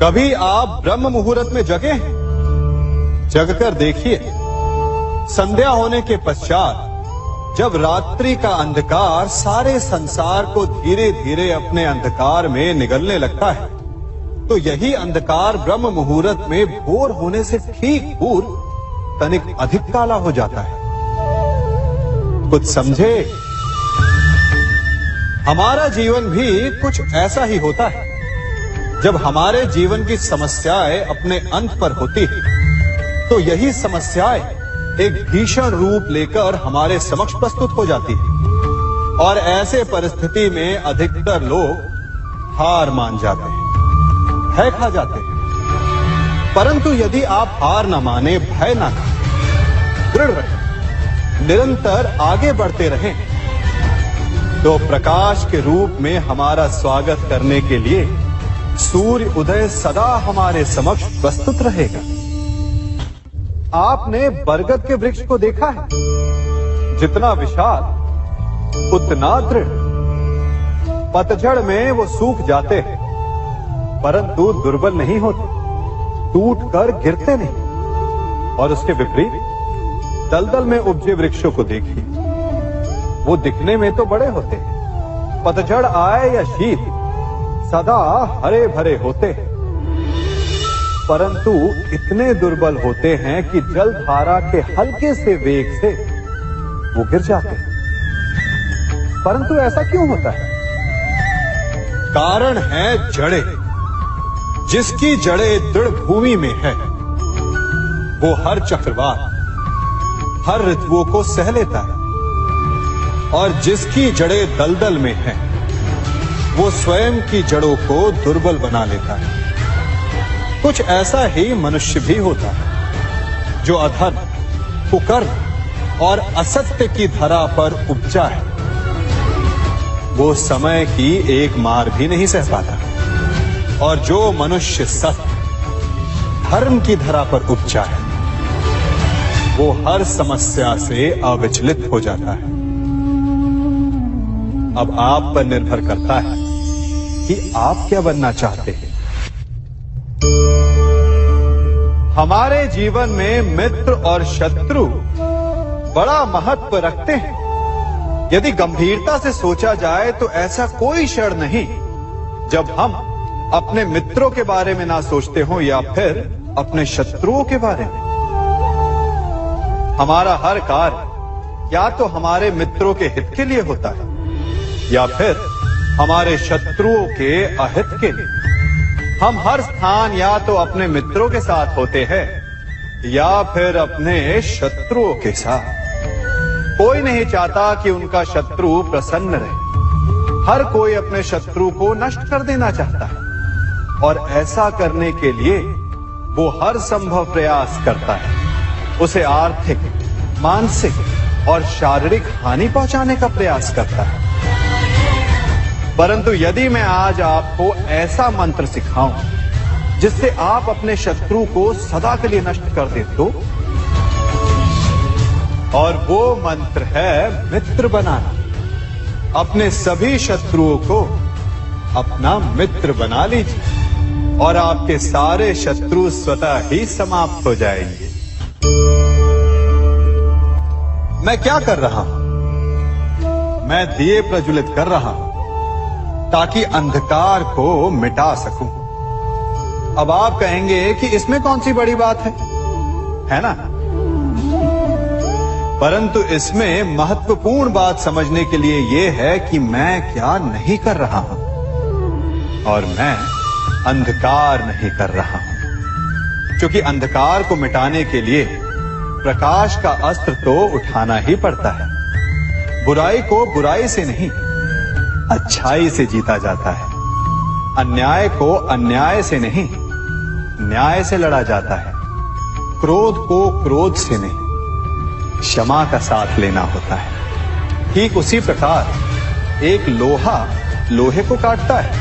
कभी आप ब्रह्म मुहूर्त में जगे? जगकर देखिए, संध्या होने के पश्चात जब रात्रि का अंधकार सारे संसार को धीरे धीरे अपने अंधकार में निगलने लगता है, तो यही अंधकार ब्रह्म मुहूर्त में भोर होने से ठीक पूर्व तनिक अधिक काला हो जाता है। कुछ समझे? हमारा जीवन भी कुछ ऐसा ही होता है। जब हमारे जीवन की समस्याएं अपने अंत पर होती है, तो यही समस्याएं एक भीषण रूप लेकर हमारे समक्ष प्रस्तुत हो जाती है और ऐसे परिस्थिति में अधिकतर लोग हार मान जाते हैं, भय खा जाते हैं। परंतु यदि आप हार न माने, भय न खाएं, दृढ़ रहें, निरंतर आगे बढ़ते रहें, तो प्रकाश के रूप में हमारा स्वागत करने के लिए सूर्य उदय सदा हमारे समक्ष प्रस्तुत रहेगा। आपने बरगद के वृक्ष को देखा है? जितना विशाल उतना दृढ़। पतझड़ में वो सूख जाते हैं, परंतु दुर्बल नहीं होते, टूटकर गिरते नहीं। और उसके विपरीत दलदल में उपजे वृक्षों को देखिए, वो दिखने में तो बड़े होते हैं, पतझड़ आए या शीत सदा हरे भरे होते हैं, परंतु इतने दुर्बल होते हैं कि जलधारा के हल्के से वेग से वो गिर जाते हैं। परंतु ऐसा क्यों होता है? कारण है जड़ें। जिसकी जड़ें दृढ़ भूमि में है, वो हर चक्रवात, हर ऋतुओं को सह लेता है। और जिसकी जड़ें दलदल में है, वो स्वयं की जड़ों को दुर्बल बना लेता है। कुछ ऐसा ही मनुष्य भी होता है, जो अधर्म, कुकर्म और असत्य की धरा पर उपजा है। वो समय की एक मार भी नहीं सह पाता। और जो मनुष्य सत्य, धर्म की धरा पर उपजा है, वो हर समस्या से अविचलित हो जाता है। अब आप पर निर्भर करता है कि आप क्या बनना चाहते हैं। हमारे जीवन में मित्र और शत्रु बड़ा महत्व रखते हैं। यदि गंभीरता से सोचा जाए तो ऐसा कोई क्षण नहीं जब हम अपने मित्रों के बारे में ना सोचते हो या फिर अपने शत्रुओं के बारे में। हमारा हर कार्य या तो हमारे मित्रों के हित के लिए होता है या फिर हमारे शत्रुओं के अहित के लिए। हम हर स्थान या तो अपने मित्रों के साथ होते हैं या फिर अपने शत्रुओं के साथ। कोई नहीं चाहता कि उनका शत्रु प्रसन्न रहे। हर कोई अपने शत्रु को नष्ट कर देना चाहता है और ऐसा करने के लिए वो हर संभव प्रयास करता है। उसे आर्थिक, मानसिक और शारीरिक हानि पहुंचाने का प्रयास करता है। परंतु यदि मैं आज आपको ऐसा मंत्र सिखाऊं जिससे आप अपने शत्रु को सदा के लिए नष्ट कर दे तो, और वो मंत्र है मित्र बनाना। अपने सभी शत्रुओं को अपना मित्र बना लीजिए और आपके सारे शत्रु स्वतः ही समाप्त हो जाएंगे। मैं क्या कर रहा हूं? मैं दिए प्रज्वलित कर रहा हूं ताकि अंधकार को मिटा सकूं। अब आप कहेंगे कि इसमें कौन सी बड़ी बात है ना? परंतु इसमें महत्वपूर्ण बात समझने के लिए यह है कि मैं क्या नहीं कर रहा हूं, और मैं अंधकार नहीं कर रहा हूं। क्योंकि अंधकार को मिटाने के लिए प्रकाश का अस्त्र तो उठाना ही पड़ता है। बुराई को बुराई से नहीं, अच्छाई से जीता जाता है। अन्याय को अन्याय से नहीं, न्याय से लड़ा जाता है। क्रोध को क्रोध से नहीं, क्षमा का साथ लेना होता है। ठीक उसी प्रकार एक लोहा लोहे को काटता है,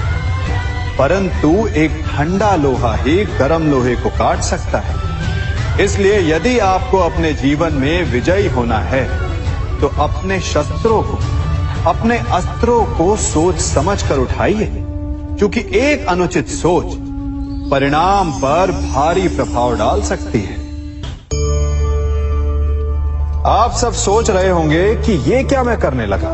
परंतु एक ठंडा लोहा ही गर्म लोहे को काट सकता है। इसलिए यदि आपको अपने जीवन में विजयी होना है तो अपने शस्त्रों को, अपने अस्त्रों को सोच समझ कर उठाइए, क्योंकि एक अनुचित सोच परिणाम पर भारी प्रभाव डाल सकती है। आप सब सोच रहे होंगे कि ये क्या मैं करने लगा।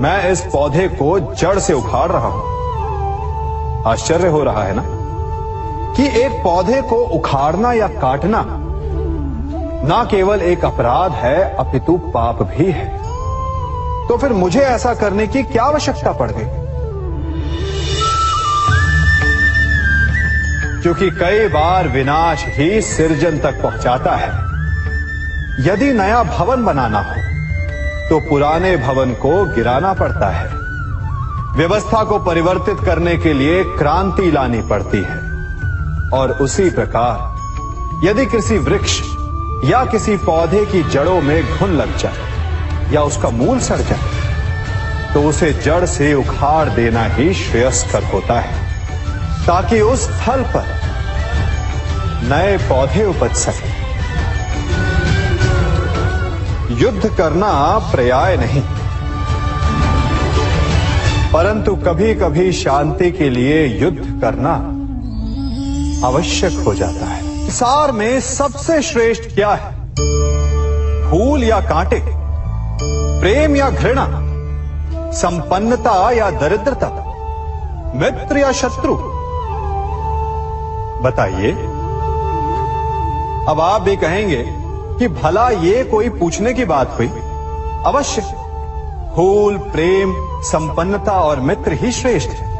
मैं इस पौधे को जड़ से उखाड़ रहा हूं। आश्चर्य हो रहा है ना कि एक पौधे को उखाड़ना या काटना ना केवल एक अपराध है अपितु पाप भी है। तो फिर मुझे ऐसा करने की क्या आवश्यकता पड़ गई? क्योंकि कई बार विनाश ही सृजन तक पहुंचाता है। यदि नया भवन बनाना हो तो पुराने भवन को गिराना पड़ता है। व्यवस्था को परिवर्तित करने के लिए क्रांति लानी पड़ती है। और उसी प्रकार यदि किसी वृक्ष या किसी पौधे की जड़ों में घुन लग जाए या उसका मूल सड़ जाए तो उसे जड़ से उखाड़ देना ही श्रेयस्कर होता है, ताकि उस स्थल पर नए पौधे उपज सके। युद्ध करना पर्याय नहीं, परंतु कभी कभी शांति के लिए युद्ध करना आवश्यक हो जाता है। संसार में सबसे श्रेष्ठ क्या है? फूल या कांटे, प्रेम या घृणा, संपन्नता या दरिद्रता, मित्र या शत्रु? बताइए। अब आप भी कहेंगे कि भला ये कोई पूछने की बात हुई? अवश्य, फूल, प्रेम, संपन्नता और मित्र ही श्रेष्ठ है।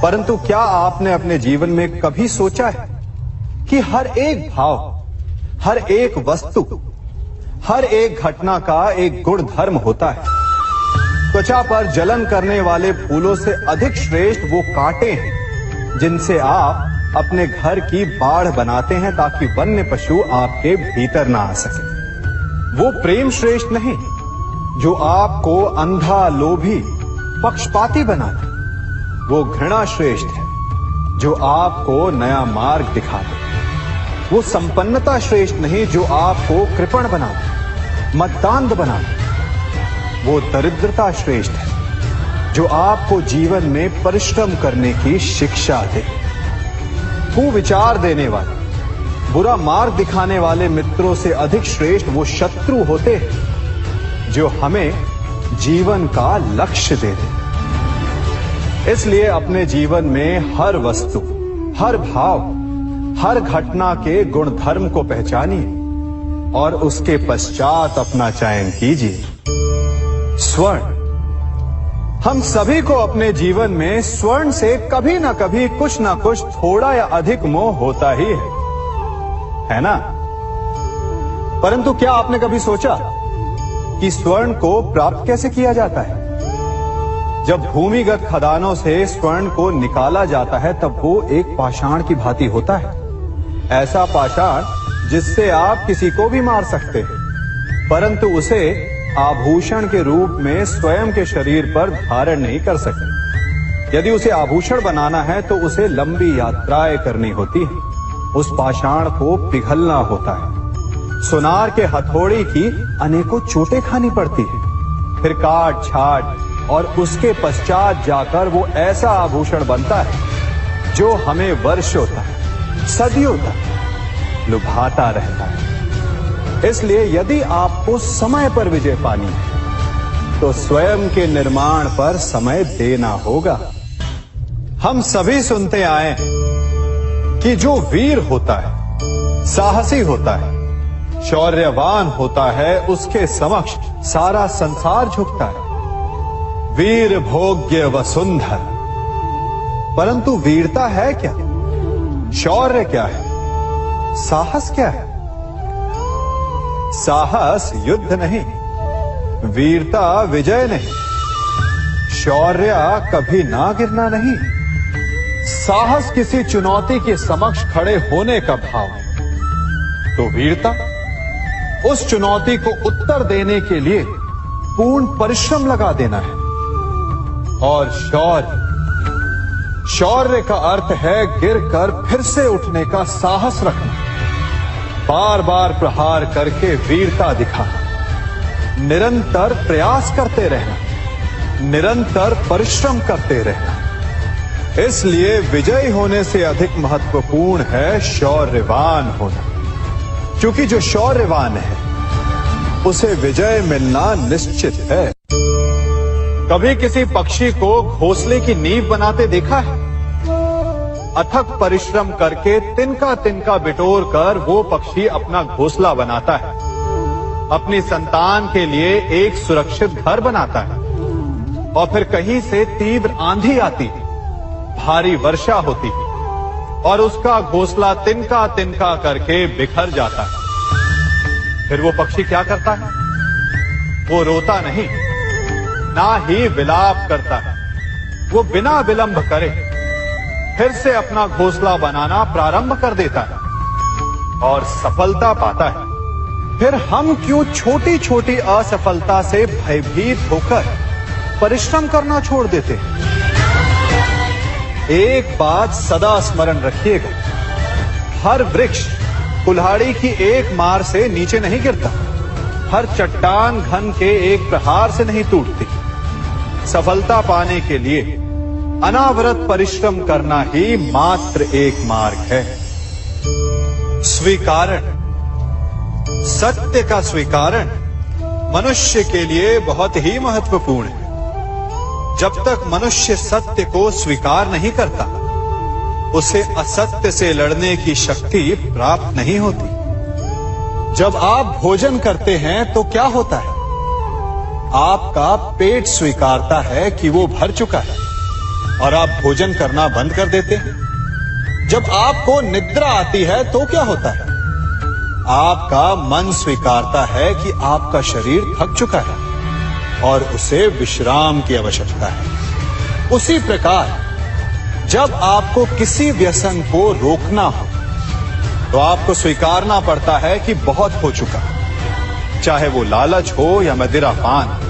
परंतु क्या आपने अपने जीवन में कभी सोचा है कि हर एक भाव, हर एक वस्तु, हर एक घटना का एक गुण धर्म होता है? त्वचा पर जलन करने वाले फूलों से अधिक श्रेष्ठ वो कांटे हैं जिनसे आप अपने घर की बाढ़ बनाते हैं ताकि वन्य पशु आपके भीतर ना आ सके। वो प्रेम श्रेष्ठ नहीं जो आपको अंधा, लोभी, पक्षपाती बनाते। वो घृणा श्रेष्ठ है जो आपको नया मार्ग दिखाते। वो संपन्नता श्रेष्ठ नहीं जो आपको कृपण बनाते, मद्दांध बनाते। वो दरिद्रता श्रेष्ठ है जो आपको जीवन में परिश्रम करने की शिक्षा दे। कुविचार देने वाले, बुरा मार्ग दिखाने वाले मित्रों से अधिक श्रेष्ठ वो शत्रु होते हैं जो हमें जीवन का लक्ष्य दे दे। इसलिए अपने जीवन में हर वस्तु, हर भाव, हर घटना के गुण धर्म को पहचानिए और उसके पश्चात अपना चयन कीजिए। स्वर्ण। हम सभी को अपने जीवन में स्वर्ण से कभी ना कभी कुछ ना कुछ थोड़ा या अधिक मोह होता ही है ना? परंतु क्या आपने कभी सोचा कि स्वर्ण को प्राप्त कैसे किया जाता है? जब भूमिगत खदानों से स्वर्ण को निकाला जाता है तब वो एक पाषाण की भांति होता है। ऐसा पाषाण जिससे आप किसी को भी मार सकते हैं, परंतु उसे आभूषण के रूप में स्वयं के शरीर पर धारण नहीं कर सकते। यदि उसे आभूषण बनाना है तो उसे लंबी यात्राएं करनी होती है। उस पाषाण को पिघलना होता है। सुनार के हथौड़ी की अनेकों चोटें खानी पड़ती है, फिर काट छाट और उसके पश्चात जाकर वो ऐसा आभूषण बनता है जो हमें वर्षों तक, सदियों तक लुभाता रहता है। इसलिए यदि आपको समय पर विजय पानी है तो स्वयं के निर्माण पर समय देना होगा। हम सभी सुनते आए कि जो वीर होता है, साहसी होता है, शौर्यवान होता है, उसके समक्ष सारा संसार झुकता है। वीर भोग्य वसुंधर। परंतु वीरता है क्या? शौर्य क्या है? साहस क्या है? साहस युद्ध नहीं, वीरता विजय नहीं, शौर्य कभी ना गिरना नहीं। साहस किसी चुनौती के समक्ष खड़े होने का भाव है, तो वीरता उस चुनौती को उत्तर देने के लिए पूर्ण परिश्रम लगा देना है। और शौर्य का अर्थ है गिरकर फिर से उठने का साहस रखना, बार बार प्रहार करके वीरता दिखाना, निरंतर प्रयास करते रहना, निरंतर परिश्रम करते रहना। इसलिए विजयी होने से अधिक महत्वपूर्ण है शौर्यवान होना, क्योंकि जो शौर्यवान है उसे विजय मिलना निश्चित है। कभी किसी पक्षी को घोंसले की नींव बनाते देखा है? अथक परिश्रम करके तिनका तिनका बिटोर कर वो पक्षी अपना घोंसला बनाता है, अपनी संतान के लिए एक सुरक्षित घर बनाता है। और फिर कहीं से तीव्र आंधी आती है, भारी वर्षा होती है और उसका घोंसला तिनका तिनका करके बिखर जाता है। फिर वो पक्षी क्या करता है? वो रोता नहीं, ना ही विलाप करता है। वो बिना विलंब करे फिर से अपना घोंसला बनाना प्रारंभ कर देता है और सफलता पाता है। फिर हम क्यों छोटी छोटी असफलता से भयभीत होकर परिश्रम करना छोड़ देते हैं? एक बात सदा स्मरण रखिएगा, हर वृक्ष कुल्हाड़ी की एक मार से नीचे नहीं गिरता, हर चट्टान घन के एक प्रहार से नहीं टूटती। सफलता पाने के लिए अनावरत परिश्रम करना ही मात्र एक मार्ग है। स्वीकारण, सत्य का स्वीकारण मनुष्य के लिए बहुत ही महत्वपूर्ण है। जब तक मनुष्य सत्य को स्वीकार नहीं करता, उसे असत्य से लड़ने की शक्ति प्राप्त नहीं होती। जब आप भोजन करते हैं तो क्या होता है? आपका पेट स्वीकारता है कि वो भर चुका है और आप भोजन करना बंद कर देते हैं। जब आपको निद्रा आती है तो क्या होता है? आपका मन स्वीकारता है कि आपका शरीर थक चुका है और उसे विश्राम की आवश्यकता है। उसी प्रकार जब आपको किसी व्यसन को रोकना हो तो आपको स्वीकारना पड़ता है कि बहुत हो चुका, चाहे वो लालच हो या मदिरापान।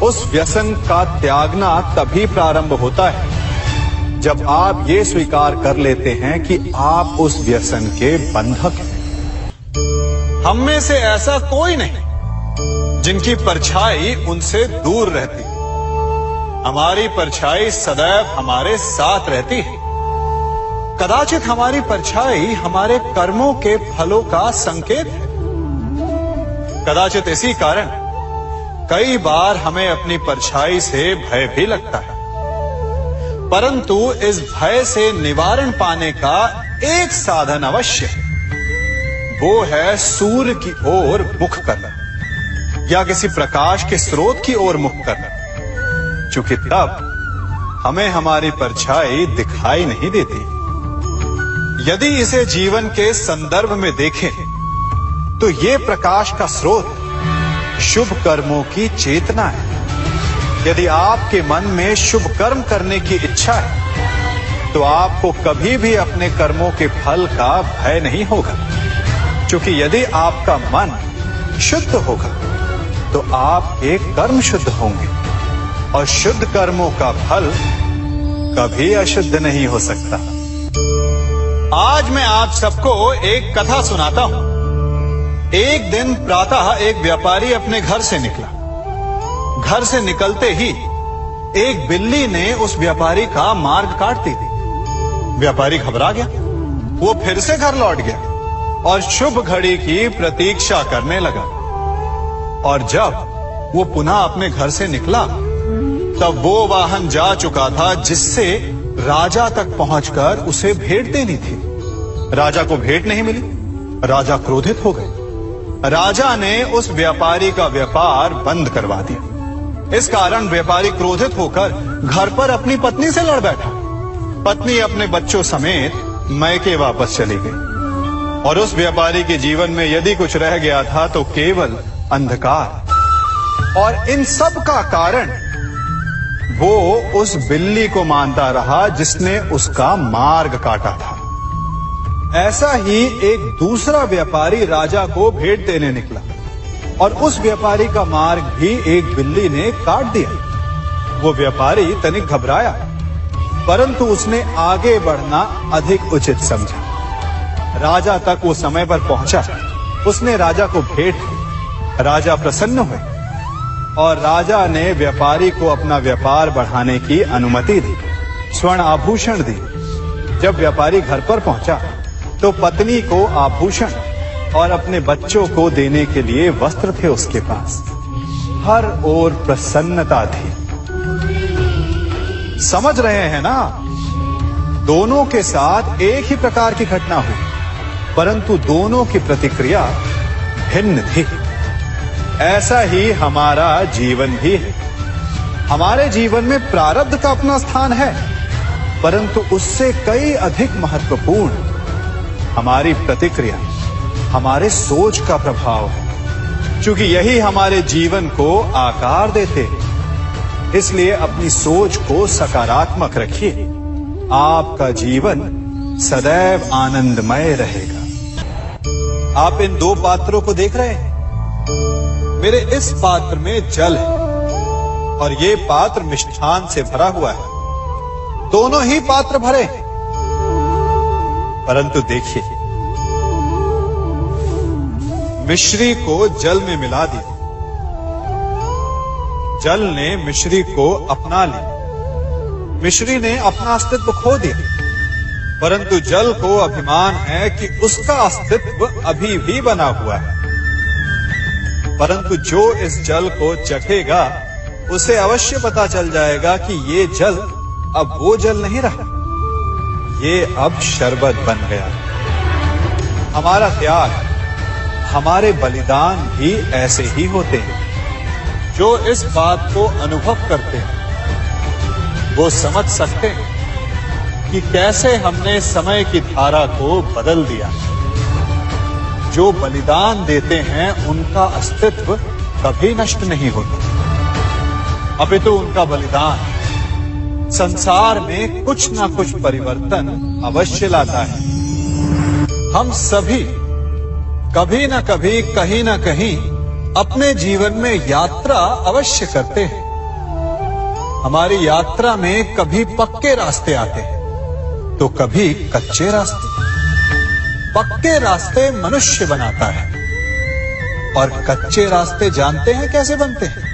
उस व्यसन का त्यागना तभी प्रारंभ होता है जब आप ये स्वीकार कर लेते हैं कि आप उस व्यसन के बंधक हैं। हम में से ऐसा कोई नहीं जिनकी परछाई उनसे दूर रहती। हमारी परछाई सदैव हमारे साथ रहती है। कदाचित हमारी परछाई हमारे कर्मों के फलों का संकेत है। कदाचित इसी कारण कई बार हमें अपनी परछाई से भय भी लगता है, परंतु इस भय से निवारण पाने का एक साधन अवश्य है। वो है सूर्य की ओर मुख करना या किसी प्रकाश के स्रोत की ओर मुख करना, क्योंकि तब हमें हमारी परछाई दिखाई नहीं देती। यदि इसे जीवन के संदर्भ में देखें तो ये प्रकाश का स्रोत शुभ कर्मों की चेतना है। यदि आपके मन में शुभ कर्म करने की इच्छा है तो आपको कभी भी अपने कर्मों के फल का भय नहीं होगा, क्योंकि यदि आपका मन शुद्ध होगा तो आपके कर्म शुद्ध होंगे और शुद्ध कर्मों का फल कभी अशुद्ध नहीं हो सकता। आज मैं आप सबको एक कथा सुनाता हूं। एक दिन प्रातः एक व्यापारी अपने घर से निकला। घर से निकलते ही एक बिल्ली ने उस व्यापारी का मार्ग काट दी। व्यापारी घबरा गया। वो फिर से घर लौट गया और शुभ घड़ी की प्रतीक्षा करने लगा। और जब वो पुनः अपने घर से निकला तब वो वाहन जा चुका था जिससे राजा तक पहुंचकर उसे भेंट देनी थी। राजा को भेंट नहीं मिली। राजा क्रोधित हो गए। राजा ने उस व्यापारी का व्यापार बंद करवा दिया। इस कारण व्यापारी क्रोधित होकर घर पर अपनी पत्नी से लड़ बैठा। पत्नी अपने बच्चों समेत मैके वापस चली गई और उस व्यापारी के जीवन में यदि कुछ रह गया था तो केवल अंधकार। और इन सब का कारण वो उस बिल्ली को मानता रहा जिसने उसका मार्ग काटा था। ऐसा ही एक दूसरा व्यापारी राजा को भेंट देने निकला और उस व्यापारी का मार्ग भी एक बिल्ली ने काट दिया। वो व्यापारी तनिक घबराया, परंतु उसने आगे बढ़ना अधिक उचित समझा। राजा तक वो समय पर पहुंचा। उसने राजा को भेंट दी। राजा प्रसन्न हुए और राजा ने व्यापारी को अपना व्यापार बढ़ाने की अनुमति दी। स्वर्ण आभूषण दी। जब व्यापारी घर पर पहुंचा तो पत्नी को आभूषण और अपने बच्चों को देने के लिए वस्त्र थे उसके पास। हर ओर प्रसन्नता थी। समझ रहे हैं ना, दोनों के साथ एक ही प्रकार की घटना हुई, परंतु दोनों की प्रतिक्रिया भिन्न थी। ऐसा ही हमारा जीवन भी है। हमारे जीवन में प्रारब्ध का अपना स्थान है, परंतु उससे कई अधिक महत्वपूर्ण हमारी प्रतिक्रिया, हमारे सोच का प्रभाव है। क्योंकि यही हमारे जीवन को आकार देते हैं। इसलिए अपनी सोच को सकारात्मक रखिए। आपका जीवन सदैव आनंदमय रहेगा। आप इन दो पात्रों को देख रहे हैं। मेरे इस पात्र में जल है और ये पात्र मिष्ठान से भरा हुआ है। दोनों ही पात्र भरे हैं, परंतु देखिए, मिश्री को जल में मिला दिया। जल ने मिश्री को अपना लिया। मिश्री ने अपना अस्तित्व खो दिया, परंतु जल को अभिमान है कि उसका अस्तित्व अभी भी बना हुआ है। परंतु जो इस जल को चखेगा उसे अवश्य पता चल जाएगा कि ये जल अब वो जल नहीं रहा, ये अब शरबत बन गया। हमारा त्याग, हमारे बलिदान भी ऐसे ही होते हैं। जो इस बात को अनुभव करते हैं वो समझ सकते हैं कि कैसे हमने समय की धारा को बदल दिया। जो बलिदान देते हैं उनका अस्तित्व कभी नष्ट नहीं होता, अपितु उनका बलिदान संसार में कुछ ना कुछ परिवर्तन अवश्य लाता है। हम सभी कभी ना कभी, कहीं ना कहीं अपने जीवन में यात्रा अवश्य करते हैं। हमारी यात्रा में कभी पक्के रास्ते आते हैं तो कभी कच्चे रास्ते। पक्के रास्ते मनुष्य बनाता है और कच्चे रास्ते जानते हैं कैसे बनते हैं?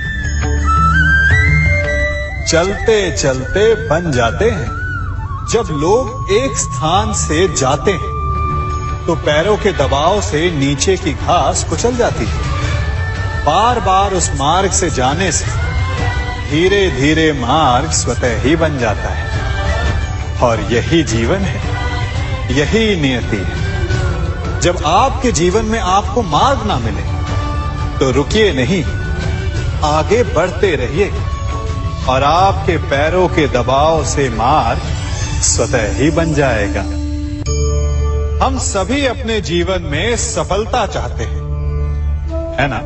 चलते चलते बन जाते हैं। जब लोग एक स्थान से जाते हैं तो पैरों के दबाव से नीचे की घास कुचल जाती है। बार बार उस मार्ग से जाने से धीरे धीरे मार्ग स्वतः ही बन जाता है। और यही जीवन है, यही नियति है। जब आपके जीवन में आपको मार्ग ना मिले तो रुकिए नहीं, आगे बढ़ते रहिए और आपके पैरों के दबाव से मार्ग स्वतः ही बन जाएगा। हम सभी अपने जीवन में सफलता चाहते हैं, है ना?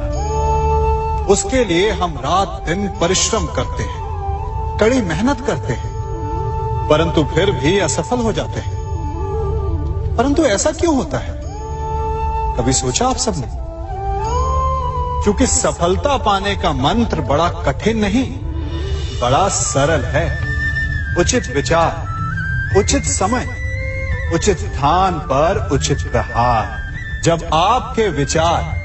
उसके लिए हम रात दिन परिश्रम करते हैं, कड़ी मेहनत करते हैं, परंतु फिर भी असफल हो जाते हैं। परंतु ऐसा क्यों होता है? कभी सोचा आप सबने? क्योंकि सफलता पाने का मंत्र बड़ा कठिन नहीं, बड़ा सरल है। उचित विचार, उचित समय, उचित स्थान पर उचित प्रहार। जब आपके विचार,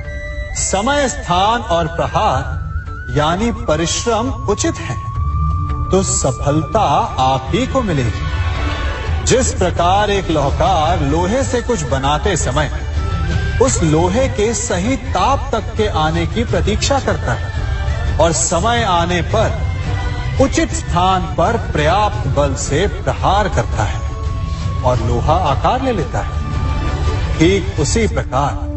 समय, स्थान और प्रहार यानी परिश्रम उचित है तो सफलता आप ही को मिलेगी। जिस प्रकार एक लोहार लोहे से कुछ बनाते समय उस लोहे के सही ताप तक के आने की प्रतीक्षा करता है और समय आने पर उचित स्थान पर पर्याप्त बल से प्रहार करता है और लोहा आकार ले लेता है, ठीक उसी प्रकार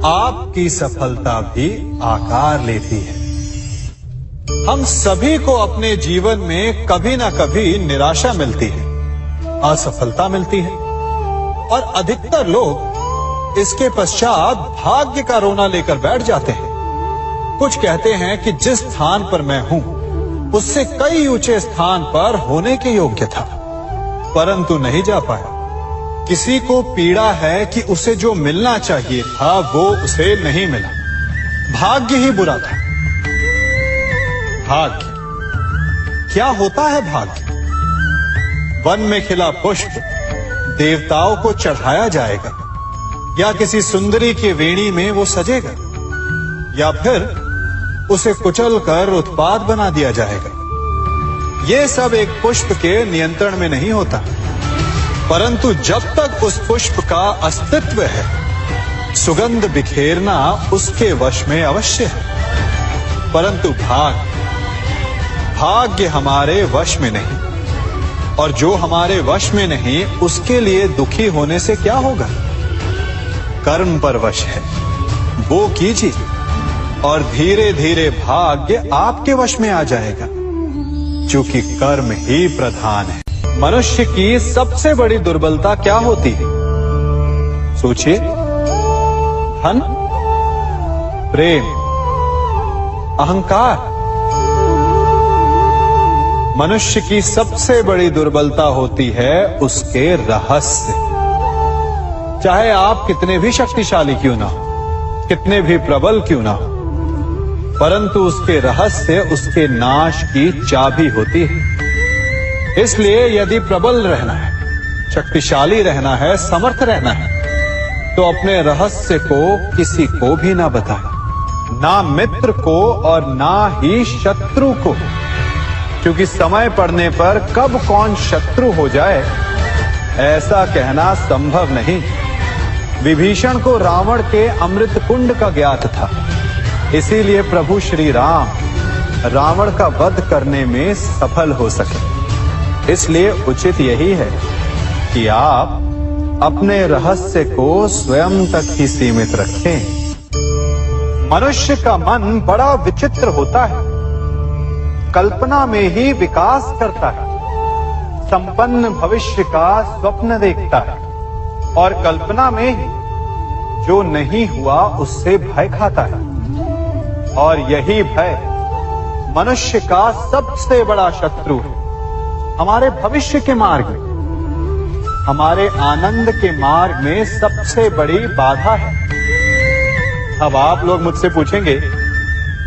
आपकी सफलता भी आकार लेती है। हम सभी को अपने जीवन में कभी ना कभी निराशा मिलती है, असफलता मिलती है और अधिकतर लोग इसके पश्चात भाग्य का रोना लेकर बैठ जाते हैं। कुछ कहते हैं कि जिस स्थान पर मैं हूं उससे कई ऊंचे स्थान पर होने के योग्य था, परंतु नहीं जा पाया। किसी को पीड़ा है कि उसे जो मिलना चाहिए था वो उसे नहीं मिला। भाग्य ही बुरा था। भाग्य क्या होता है? भाग्य वन में खिला पुष्प देवताओं को चढ़ाया जाएगा, या किसी सुंदरी की वेणी में वो सजेगा, या फिर उसे कुचल कर उत्पाद बना दिया जाएगा। ये सब एक पुष्प के नियंत्रण में नहीं होता, परंतु जब तक उस पुष्प का अस्तित्व है, सुगंध बिखेरना उसके वश में अवश्य है। परंतु भाग्य हमारे वश में नहीं, और जो हमारे वश में नहीं उसके लिए दुखी होने से क्या होगा। कर्म पर वश है, वो कीजिए और धीरे धीरे भाग्य आपके वश में आ जाएगा, क्योंकि कर्म ही प्रधान है। मनुष्य की सबसे बड़ी दुर्बलता क्या होती है? सोचिए। धन, प्रेम, अहंकार। मनुष्य की सबसे बड़ी दुर्बलता होती है उसके रहस्य। चाहे आप कितने भी शक्तिशाली क्यों ना हो, कितने भी प्रबल क्यों ना हो, परंतु उसके रहस्य उसके नाश की चाबी होती है। इसलिए यदि प्रबल रहना है, शक्तिशाली रहना है, समर्थ रहना है, तो अपने रहस्य को किसी को भी ना बताए, ना मित्र को और ना ही शत्रु को, क्योंकि समय पड़ने पर कब कौन शत्रु हो जाए ऐसा कहना संभव नहीं। विभीषण को रावण के अमृत कुंड का ज्ञात था, इसीलिए प्रभु श्री राम रावण का वध करने में सफल हो सके। इसलिए उचित यही है कि आप अपने रहस्य को स्वयं तक ही सीमित रखें। मनुष्य का मन बड़ा विचित्र होता है, कल्पना में ही विकास करता है, संपन्न भविष्य का स्वप्न देखता है और कल्पना में ही जो नहीं हुआ उससे भय खाता है। और यही भय मनुष्य का सबसे बड़ा शत्रु है। हमारे भविष्य के मार्ग में, हमारे आनंद के मार्ग में सबसे बड़ी बाधा है। अब आप लोग मुझसे पूछेंगे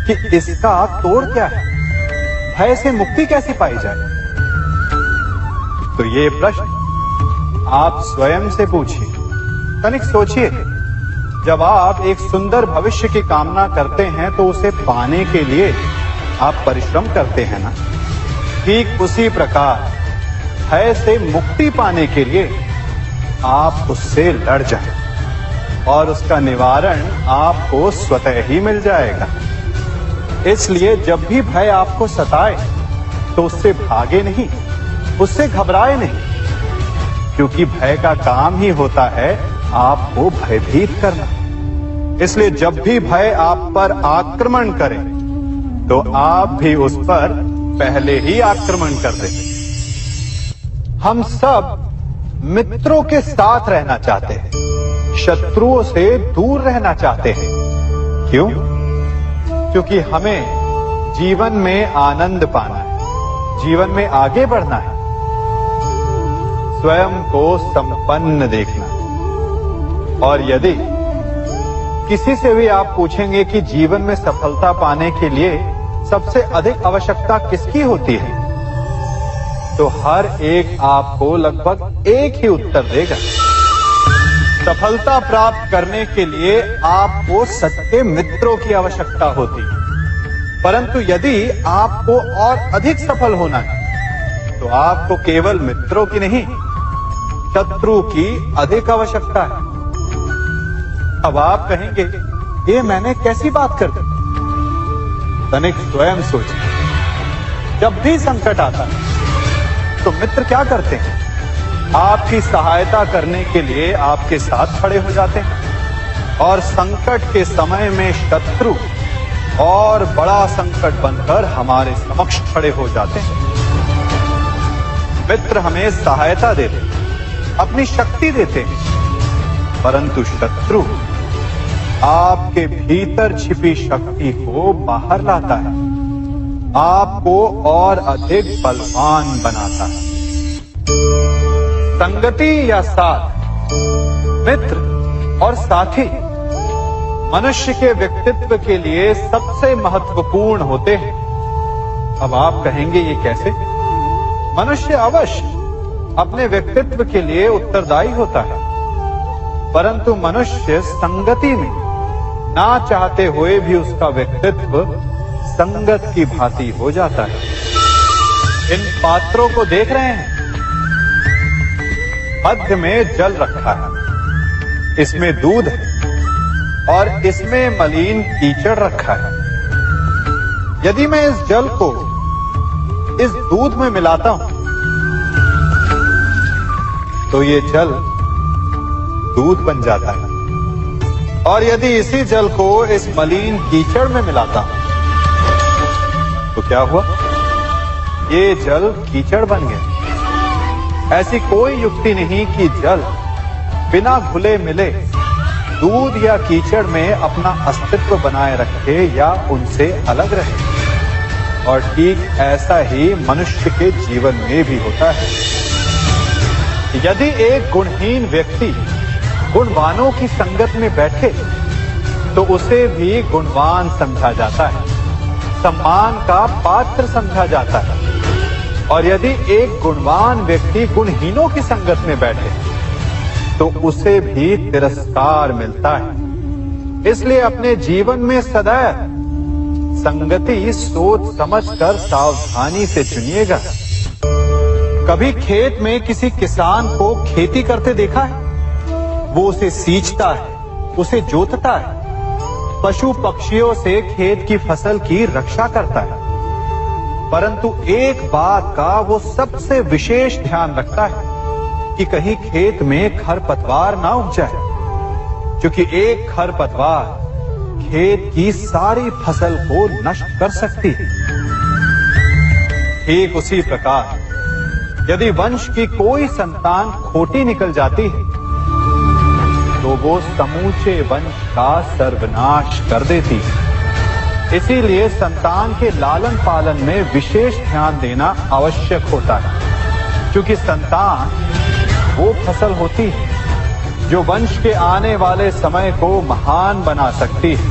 कि इसका तोड़ क्या है, भय से मुक्ति कैसे पाई जाए? तो ये प्रश्न आप स्वयं से पूछिए। तनिक सोचिए, जब आप एक सुंदर भविष्य की कामना करते हैं तो उसे पाने के लिए आप परिश्रम करते हैं ना। ठीक उसी प्रकार भय से मुक्ति पाने के लिए आप उससे लड़ जाएं और उसका निवारण आपको स्वतः ही मिल जाएगा। इसलिए जब भी भय आपको सताए तो उससे भागे नहीं, उससे घबराए नहीं, क्योंकि भय का काम ही होता है आपको भयभीत करना। इसलिए जब भी भय आप पर आक्रमण करे तो आप भी उस पर पहले ही आक्रमण कर दें। हम सब मित्रों के साथ रहना चाहते हैं, शत्रुओं से दूर रहना चाहते हैं। क्यों? क्योंकि हमें जीवन में आनंद पाना है, जीवन में आगे बढ़ना है, स्वयं को संपन्न देखना है। और यदि किसी से भी आप पूछेंगे कि जीवन में सफलता पाने के लिए सबसे अधिक आवश्यकता किसकी होती है, तो हर एक आपको लगभग एक ही उत्तर देगा। सफलता प्राप्त करने के लिए आपको सच्चे मित्रों की आवश्यकता होती है। परंतु यदि आपको और अधिक सफल होना है तो आपको केवल मित्रों की नहीं, शत्रु की अधिक आवश्यकता है। अब आप कहेंगे, ये मैंने कैसी बात कर दी? तनिक स्वयं सोचिए। जब भी संकट आता है तो मित्र क्या करते हैं? आपकी सहायता करने के लिए आपके साथ खड़े हो जाते हैं, और संकट के समय में शत्रु और बड़ा संकट बनकर हमारे समक्ष खड़े हो जाते हैं। मित्र हमें सहायता देते हैं, अपनी शक्ति देते हैं, परंतु शत्रु आपके भीतर छिपी शक्ति को बाहर लाता है, आपको और अधिक बलवान बनाता है। संगति या साथ, मित्र और साथी मनुष्य के व्यक्तित्व के लिए सबसे महत्वपूर्ण होते हैं। अब आप कहेंगे, ये कैसे? मनुष्य अवश्य अपने व्यक्तित्व के लिए उत्तरदायी होता है, परंतु मनुष्य संगति में ना चाहते हुए भी उसका व्यक्तित्व संगत की भांति हो जाता है। इन पात्रों को देख रहे हैं? मध्य में जल रखा है, इसमें दूध है और इसमें मलिन कीचड़ रखा है। यदि मैं इस जल को इस दूध में मिलाता हूं तो ये जल दूध बन जाता है, और यदि इसी जल को इस मलिन कीचड़ में मिलाता हूं तो क्या हुआ? ये जल कीचड़ बन गया। ऐसी कोई युक्ति नहीं कि जल बिना घुले मिले दूध या कीचड़ में अपना अस्तित्व बनाए रखे या उनसे अलग रहे। और ठीक ऐसा ही मनुष्य के जीवन में भी होता है। यदि एक गुणहीन व्यक्ति गुणवानों की संगत में बैठे तो उसे भी गुणवान समझा जाता है, सम्मान का पात्र समझा जाता है। और यदि एक गुणवान व्यक्ति गुणहीनों की संगत में बैठे तो उसे भी तिरस्कार मिलता है। इसलिए अपने जीवन में सदैव संगति सोच समझकर सावधानी से चुनिएगा। कभी खेत में किसी किसान को खेती करते देखा है? वो उसे सींचता है, उसे जोतता है, पशु पक्षियों से खेत की फसल की रक्षा करता है। परंतु एक बात का वो सबसे विशेष ध्यान रखता है कि कहीं खेत में खरपतवार ना उग जाए, क्योंकि एक खरपतवार खेत की सारी फसल को नष्ट कर सकती है। ठीक उसी प्रकार यदि वंश की कोई संतान खोटी निकल जाती है तो वो समूचे वंश का सर्वनाश कर देती है। इसीलिए संतान के लालन पालन में विशेष ध्यान देना आवश्यक होता है, क्योंकि संतान वो फसल होती है जो वंश के आने वाले समय को महान बना सकती है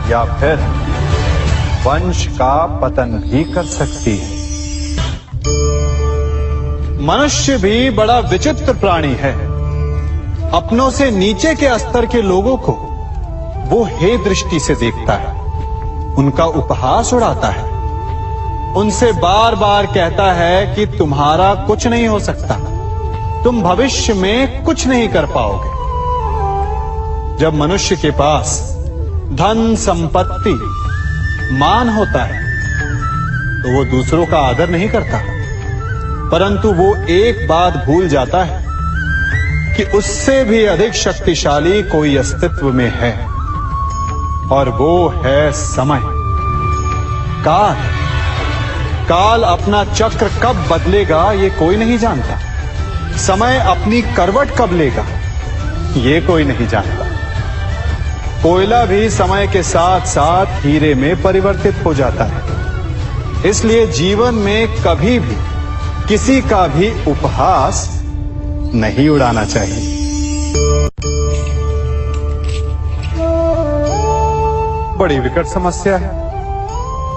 या फिर वंश का पतन भी कर सकती है। मनुष्य भी बड़ा विचित्र प्राणी है। अपनों से नीचे के स्तर के लोगों को वो हे दृष्टि से देखता है, उनका उपहास उड़ाता है, उनसे बार बार कहता है कि तुम्हारा कुछ नहीं हो सकता, तुम भविष्य में कुछ नहीं कर पाओगे। जब मनुष्य के पास धन संपत्ति मान होता है तो वो दूसरों का आदर नहीं करता, परंतु वो एक बात भूल जाता है कि उससे भी अधिक शक्तिशाली कोई अस्तित्व में है, और वो है समय। काल अपना चक्र कब बदलेगा ये कोई नहीं जानता। समय अपनी करवट कब लेगा ये कोई नहीं जानता। कोयला भी समय के साथ साथ हीरे में परिवर्तित हो जाता है। इसलिए जीवन में कभी भी किसी का भी उपहास नहीं उड़ाना चाहिए। बड़ी विकट समस्या है।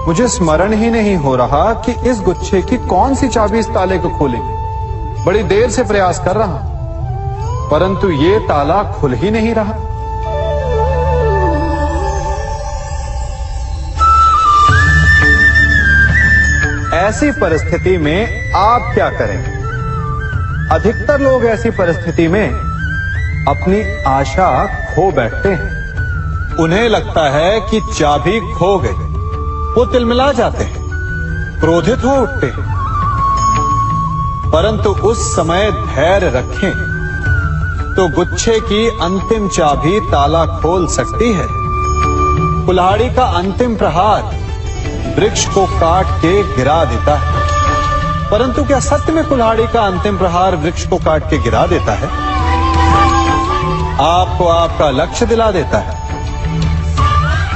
मुझे स्मरण ही नहीं हो रहा कि इस गुच्छे की कौन सी चाबी इस ताले को खोलेगी। बड़ी देर से प्रयास कर रहा हूं, परंतु ये ताला खुल ही नहीं रहा। ऐसी परिस्थिति में आप क्या करेंगे? अधिकतर लोग ऐसी परिस्थिति में अपनी आशा खो बैठते हैं। उन्हें लगता है कि चाबी खो गई। वो तिलमिला जाते हैं, क्रोधित हो उठते हैं। परंतु उस समय धैर्य रखें तो गुच्छे की अंतिम चाबी ताला खोल सकती है। कुल्हाड़ी का अंतिम प्रहार वृक्ष को काट के गिरा देता है, परंतु क्या सत्य में कुल्हाड़ी का अंतिम प्रहार वृक्ष को काट के गिरा देता है? आपको आपका लक्ष्य दिला देता है?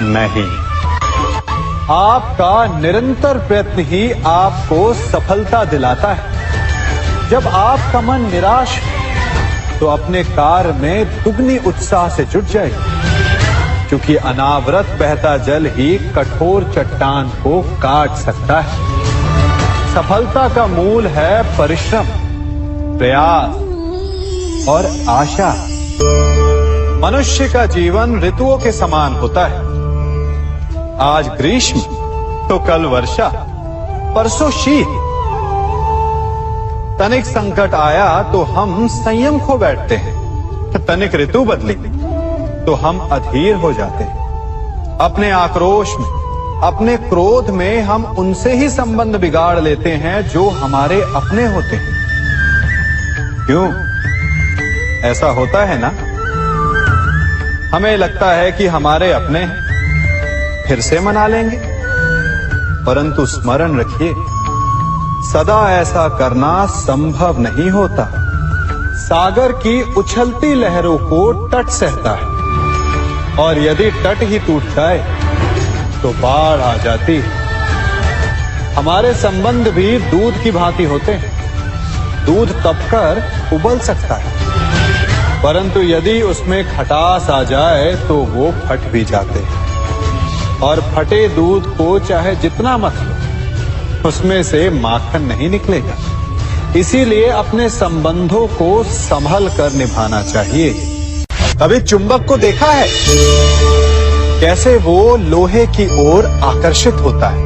नहीं। आपका निरंतर प्रयत्न ही आपको सफलता दिलाता है। जब आपका मन निराश है तो अपने कार्य में दुगनी उत्साह से जुट जाए, क्योंकि अनावरत बहता जल ही कठोर चट्टान को काट सकता है। सफलता का मूल है परिश्रम, प्रयास और आशा। मनुष्य का जीवन ऋतुओं के समान होता है। आज ग्रीष्म तो कल वर्षा, परसों शीत तनिक संकट आया तो हम संयम खो बैठते हैं, तनिक ऋतु बदली तो हम अधीर हो जाते हैं। अपने आक्रोश में, अपने क्रोध में हम उनसे ही संबंध बिगाड़ लेते हैं जो हमारे अपने होते हैं। क्यों ऐसा होता है ना? हमें लगता है कि हमारे अपने फिर से मना लेंगे, परंतु स्मरण रखिए, सदा ऐसा करना संभव नहीं होता। सागर की उछलती लहरों को तट सहता है, और यदि तट ही टूट जाए तो बाढ़ आ जाती है। हमारे संबंध भी दूध की भांति होते हैं। दूध तपकर उबल सकता है, परंतु यदि उसमें खटास आ जाए तो वो फट भी जाते हैं। और फटे दूध को चाहे जितना मत लो, उसमें से माखन नहीं निकलेगा। इसीलिए अपने संबंधों को संभल कर निभाना चाहिए। कभी चुंबक को देखा है कैसे वो लोहे की ओर आकर्षित होता है,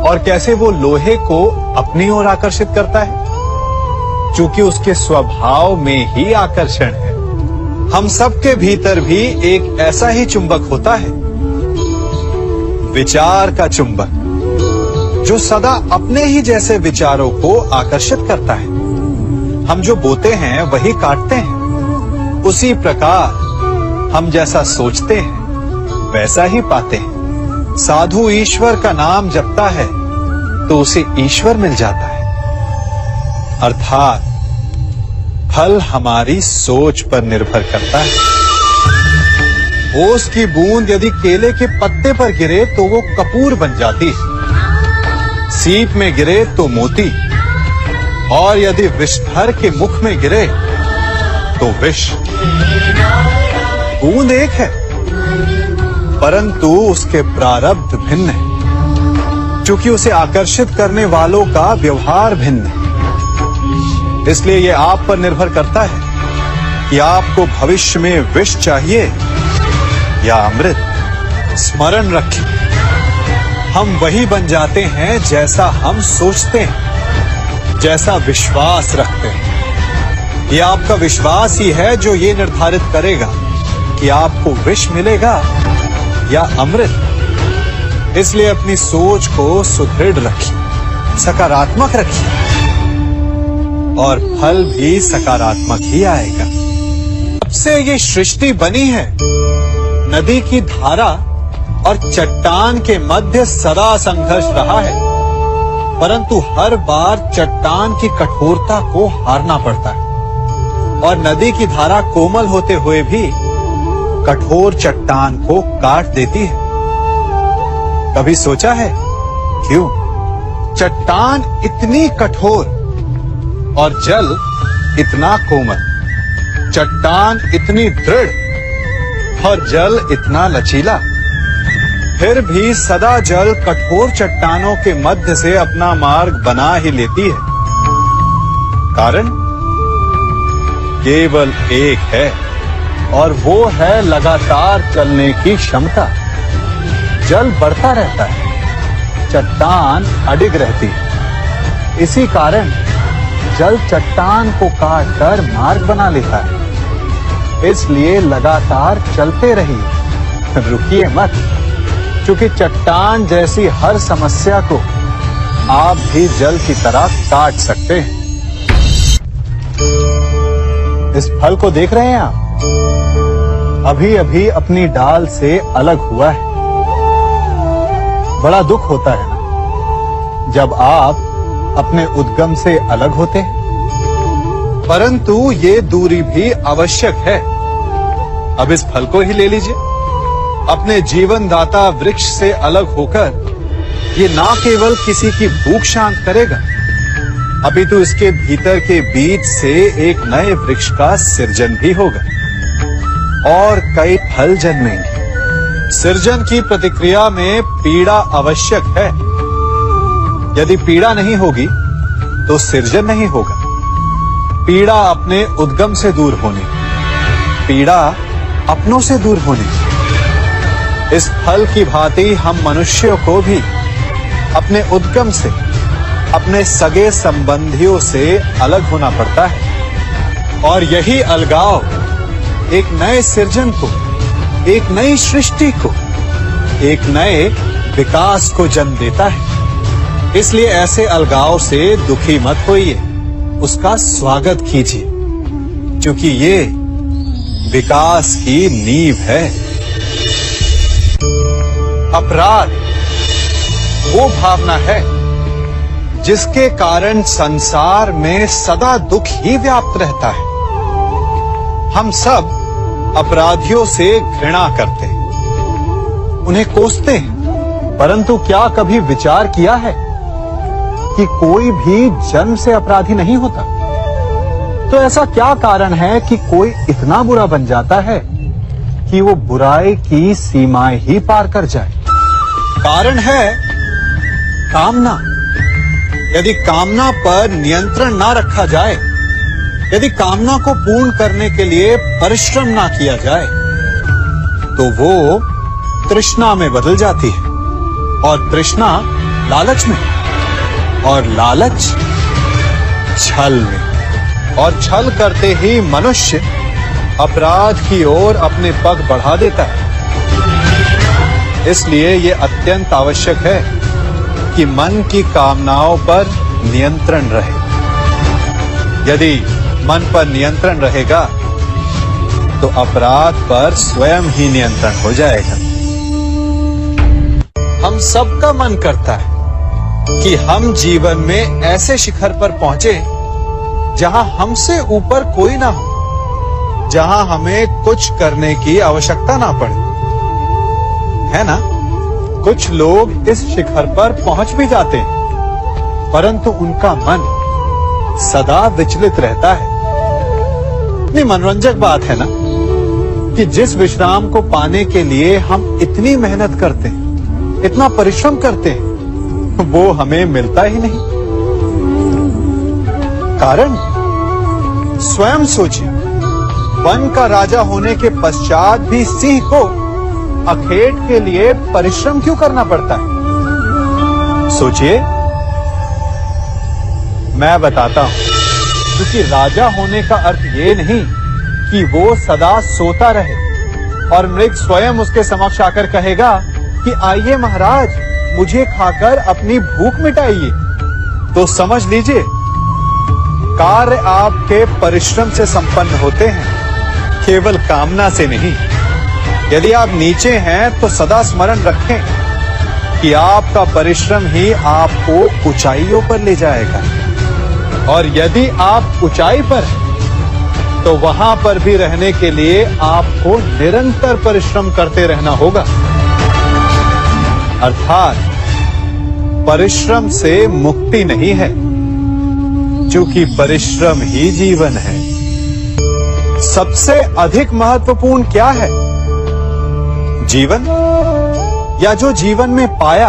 और कैसे वो लोहे को अपनी ओर आकर्षित करता है? क्योंकि उसके स्वभाव में ही आकर्षण है। हम सबके भीतर भी एक ऐसा ही चुंबक होता है, विचार का चुंबक, जो सदा अपने ही जैसे विचारों को आकर्षित करता है। हम जो बोते हैं वही काटते हैं। उसी प्रकार हम जैसा सोचते हैं वैसा ही पाते हैं। साधु ईश्वर का नाम जपता है तो उसे ईश्वर मिल जाता है। अर्थात फल हमारी सोच पर निर्भर करता है। ओस की बूंद यदि केले के पत्ते पर गिरे तो वो कपूर बन जाती है, सीप में गिरे तो मोती, और यदि विषधर के मुख में गिरे तो विष। बूंद एक है, परंतु उसके प्रारब्ध भिन्न है, क्योंकि उसे आकर्षित करने वालों का व्यवहार भिन्न है। इसलिए यह आप पर निर्भर करता है कि आपको भविष्य में विष चाहिए या अमृत। स्मरण रखें, हम वही बन जाते हैं जैसा हम सोचते हैं, जैसा विश्वास रखते हैं। यह आपका विश्वास ही है जो ये निर्धारित करेगा कि आपको विष मिलेगा या अमृत। इसलिए अपनी सोच को सुदृढ़ रखिए, सकारात्मक रखिए, और फल भी सकारात्मक ही आएगा। जब से ये सृष्टि बनी है, नदी की धारा और चट्टान के मध्य सदा संघर्ष रहा है, परंतु हर बार चट्टान की कठोरता को हारना पड़ता है, और नदी की धारा कोमल होते हुए भी कठोर चट्टान को काट देती है। कभी सोचा है क्यों चट्टान इतनी कठोर और जल इतना कोमल, चट्टान इतनी दृढ़ और जल इतना लचीला, फिर भी सदा जल कठोर चट्टानों के मध्य से अपना मार्ग बना ही लेती है? कारण केवल एक है, और वो है लगातार चलने की क्षमता। जल बढ़ता रहता है, चट्टान अडिग रहती है। इसी कारण जल चट्टान को काटकर मार्ग बना लेता है। इसलिए लगातार चलते रहिए, रुकिए मत, क्योंकि चट्टान जैसी हर समस्या को आप भी जल की तरह काट सकते हैं। इस फल को देख रहे हैं आप? अभी अभी अपनी डाल से अलग हुआ है। बड़ा दुख होता है ना जब आप अपने उद्गम से अलग होते हैं, परंतु ये दूरी भी आवश्यक है। अब इस फल को ही ले लीजिए। अपने जीवनदाता वृक्ष से अलग होकर ये ना केवल किसी की भूख शांत करेगा, अपितु इसके भीतर के बीज से एक नए वृक्ष का सृजन भी होगा और कई फल जन्मेंगे। सृजन की प्रतिक्रिया में पीड़ा आवश्यक है। यदि पीड़ा नहीं होगी तो सृजन नहीं होगा। पीड़ा अपने उद्गम से दूर होने, पीड़ा अपनों से दूर होने। इस फल की भांति हम मनुष्यों को भी अपने उद्गम से, अपने सगे संबंधियों से अलग होना पड़ता है और यही अलगाव एक नए सृजन को, एक नई सृष्टि को, एक नए विकास को जन्म देता है। इसलिए ऐसे अलगाव से दुखी मत होइए, उसका स्वागत कीजिए, क्योंकि ये विकास की नींव है। अपराध वो भावना है जिसके कारण संसार में सदा दुख ही व्याप्त रहता है। हम सब अपराधियों से घृणा करते हैं, उन्हें कोसते हैं, परंतु क्या कभी विचार किया है कि कोई भी जन्म से अपराधी नहीं होता? तो ऐसा क्या कारण है कि कोई इतना बुरा बन जाता है कि वो बुराई की सीमाएं ही पार कर जाए? कारण है कामना। यदि कामना पर नियंत्रण ना रखा जाए, यदि कामना को पूर्ण करने के लिए परिश्रम ना किया जाए, तो वो तृष्णा में बदल जाती है और तृष्णा लालच में, और लालच छल में, और छल करते ही मनुष्य अपराध की ओर अपने पग बढ़ा देता है। इसलिए ये अत्यंत आवश्यक है कि मन की कामनाओं पर नियंत्रण रहे। यदि मन पर नियंत्रण रहेगा तो अपराध पर स्वयं ही नियंत्रण हो जाएगा। हम सबका मन करता है कि हम जीवन में ऐसे शिखर पर पहुंचे जहां हमसे ऊपर कोई ना हो, जहां हमें कुछ करने की आवश्यकता ना पड़े, है ना? कुछ लोग इस शिखर पर पहुंच भी जाते हैं, परंतु उनका मन सदा विचलित रहता है। इतनी मनोरंजक बात है ना कि जिस विश्राम को पाने के लिए हम इतनी मेहनत करते हैं, इतना परिश्रम करते हैं, वो हमें मिलता ही नहीं। कारण स्वयं सोचिए, वन का राजा होने के पश्चात भी सिंह को अखेट के लिए परिश्रम क्यों करना पड़ता है? सोचिए। मैं बताता हूं, क्योंकि राजा होने का अर्थ ये नहीं कि वो सदा सोता रहे और मृग स्वयं उसके समक्ष आकर कहेगा कि आइए महाराज, मुझे खाकर अपनी भूख मिटाइए। तो समझ लीजिए, कार्य आपके परिश्रम से संपन्न होते हैं, केवल कामना से नहीं। यदि आप नीचे हैं तो सदा स्मरण रखें कि आपका परिश्रम ही आपको ऊंचाइयों पर ले जाएगा, और यदि आप ऊंचाई पर हैं तो वहां पर भी रहने के लिए आपको निरंतर परिश्रम करते रहना होगा। अर्थात परिश्रम से मुक्ति नहीं है, क्योंकि परिश्रम ही जीवन है। सबसे अधिक महत्वपूर्ण क्या है? जीवन, या जो जीवन में पाया,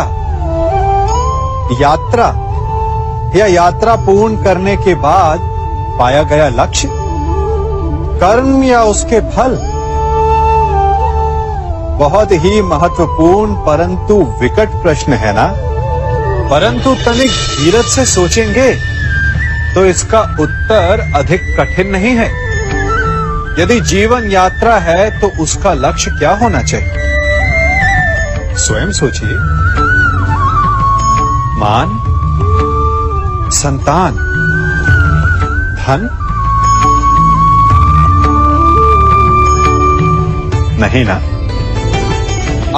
यात्रा, या यात्रा पूर्ण करने के बाद पाया गया लक्ष्य, कर्म या उसके फल? बहुत ही महत्वपूर्ण परंतु विकट प्रश्न है ना? परंतु तनिक धीरज से सोचेंगे तो इसका उत्तर अधिक कठिन नहीं है। यदि जीवन यात्रा है तो उसका लक्ष्य क्या होना चाहिए? स्वयं सोचिए। मान, संतान, धन? नहीं ना।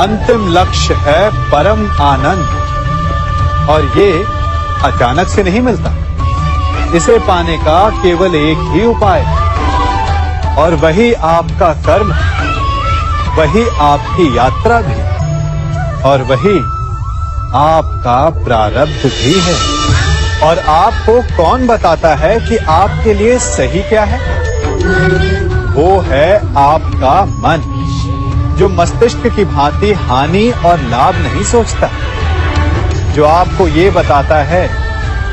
अंतिम लक्ष्य है परम आनंद, और ये अचानक से नहीं मिलता। इसे पाने का केवल एक ही उपाय है, और वही आपका कर्म है, वही आपकी यात्रा भी, और वही आपका प्रारब्ध भी है। और आपको कौन बताता है कि आपके लिए सही क्या है? वो है आपका मन, जो मस्तिष्क की भांति हानि और लाभ नहीं सोचता, जो आपको ये बताता है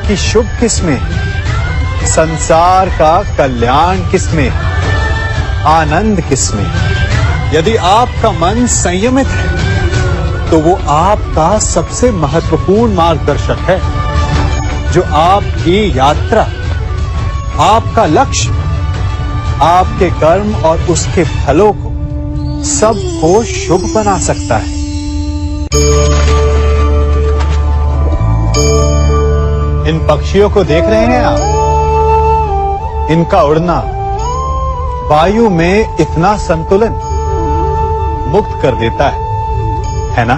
कि शुभ किसमें है, संसार का कल्याण किसमें है, आनंद किसमें है। यदि आपका मन संयमित है तो वो आपका सबसे महत्वपूर्ण मार्गदर्शक है। जो आपकी यात्रा, आपका लक्ष्य, आपके कर्म और उसके फलों को सबको शुभ बना सकता है। इन पक्षियों को देख रहे हैं आप? इनका उड़ना वायु में इतना संतुलन मुक्त कर देता है ना?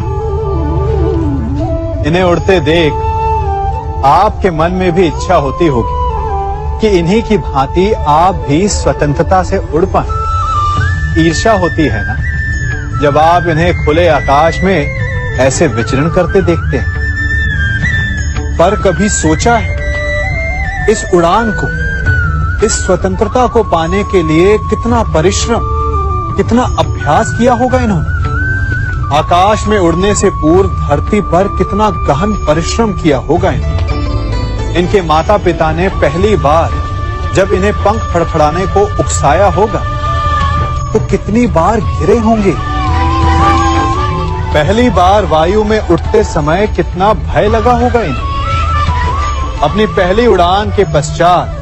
इन्हें उड़ते देख आपके मन में भी इच्छा होती होगी कि इन्हीं की भांति आप भी स्वतंत्रता से उड़ पाएं। ईर्ष्या होती है ना जब आप इन्हें खुले आकाश में ऐसे विचरण करते देखते हैं। पर कभी सोचा है इस उड़ान को, इस स्वतंत्रता को पाने के लिए कितना परिश्रम, कितना अभ्यास किया होगा इन्होंने? आकाश में उड़ने से पूर्व धरती पर कितना गहन परिश्रम किया होगा इन्होंने। इनके माता पिता ने पहली बार जब इन्हें पंख फड़फड़ाने को उकसाया होगा तो कितनी बार घिरे होंगे। पहली बार वायु में उड़ते समय कितना भय लगा होगा इन्हें। अपनी पहली उड़ान के पश्चात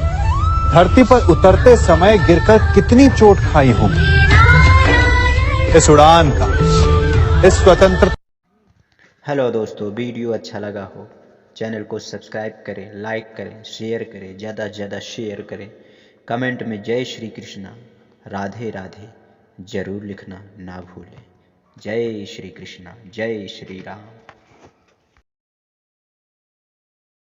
धरती पर उतरते समय गिरकर कितनी चोट खाई होगी। इस उड़ान का, इस स्वतंत्र। हेलो दोस्तों, वीडियो अच्छा लगा हो चैनल को सब्सक्राइब करें, लाइक करें, शेयर करें, ज़्यादा से ज़्यादा शेयर करें। कमेंट में जय श्री कृष्णा, राधे राधे जरूर लिखना ना भूलें। जय श्री कृष्णा, जय श्री राम।